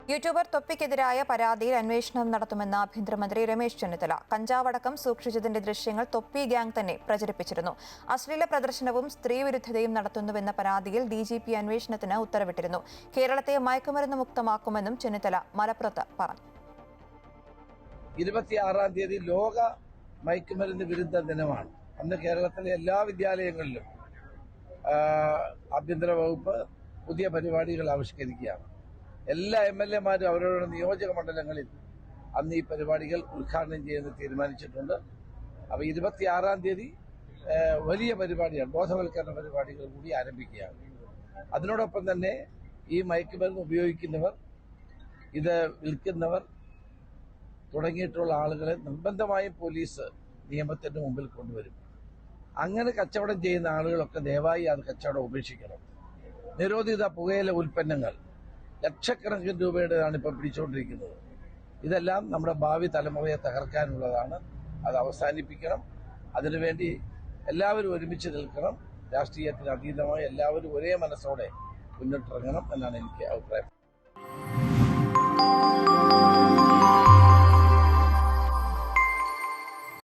YouTuber തൊപ്പിക്കെതിരായ പരാതിയിൽ അന്വേഷണം നടത്തുമെന്ന് ആഭ്യന്തരമന്ത്രി രമേശ് ചെന്നിത്തല. കഞ്ചാവടക്കം സൂക്ഷിച്ചതിന്റെ ദൃശ്യങ്ങൾ തൊപ്പി ഗ്യാങ് തന്നെ പ്രചരിപ്പിച്ചിരുന്നു. അശ്ലീല പ്രദർശനവും സ്ത്രീവിരുദ്ധതയും നടത്തുന്നുവെന്ന പരാതിയിൽ ഡിജിപി അന്വേഷണത്തിന് ഉത്തരവിട്ടിരുന്നു. കേരളത്തെ മയക്കുമരുന്ന് മുക്തമാക്കുമെന്നും ചെന്നിത്തല മലപ്പുറത്ത് പറഞ്ഞു. 26-ാം തീയതി ലോക മയക്കുമരുന്ന് വിരുദ്ധ ദിനമാണ്. അന്ന് കേരളത്തിലെ എല്ലാ വിദ്യാലയങ്ങളിലും ആഭ്യന്തര വകുപ്പ് പുതിയ പരിപാടികൾ ആവിഷ്കരിക്കുകയാണ്. എല്ലാ MLA-മാരും അവരവരുടെ നിയോജക മണ്ഡലങ്ങളിൽ അന്ന് ഈ പരിപാടികൾ ഉദ്ഘാടനം ചെയ്യുന്നത് തീരുമാനിച്ചിട്ടുണ്ട്. അപ്പോൾ 26-ാം തീയതി വലിയ പരിപാടിയാണ്, ബോധവൽക്കരണ പരിപാടികൾ കൂടി ആരംഭിക്കുകയാണ്. അതിനോടൊപ്പം തന്നെ ഈ മയക്കുമരുന്ന് ഉപയോഗിക്കുന്നവർ, ഇത് വിൽക്കുന്നവർ തുടങ്ങിയിട്ടുള്ള ആളുകളെ നിർബന്ധമായും പോലീസ് നിയമത്തിന്റെ മുമ്പിൽ കൊണ്ടുവരും. അങ്ങനെ കച്ചവടം ചെയ്യുന്ന ആളുകളൊക്കെ ദയവായി അത് കച്ചവടം ഉപേക്ഷിക്കണം. നിരോധിത പുകയില ഉൽപ്പന്നങ്ങൾ ലക്ഷക്കണക്കിന് രൂപയുടേതാണ് ഇപ്പോൾ പിടിച്ചുകൊണ്ടിരിക്കുന്നത്. ഇതെല്ലാം നമ്മുടെ ഭാവി തലമുറയെ തകർക്കാനുള്ളതാണ്. അത് അവസാനിപ്പിക്കണം. അതിനുവേണ്ടി എല്ലാവരും ഒരുമിച്ച് നിൽക്കണം. രാഷ്ട്രീയത്തിന് അതീതമായി എല്ലാവരും ഒരേ മനസ്സോടെ മുന്നിട്ടിറങ്ങണം എന്നാണ് എനിക്ക് അഭിപ്രായം.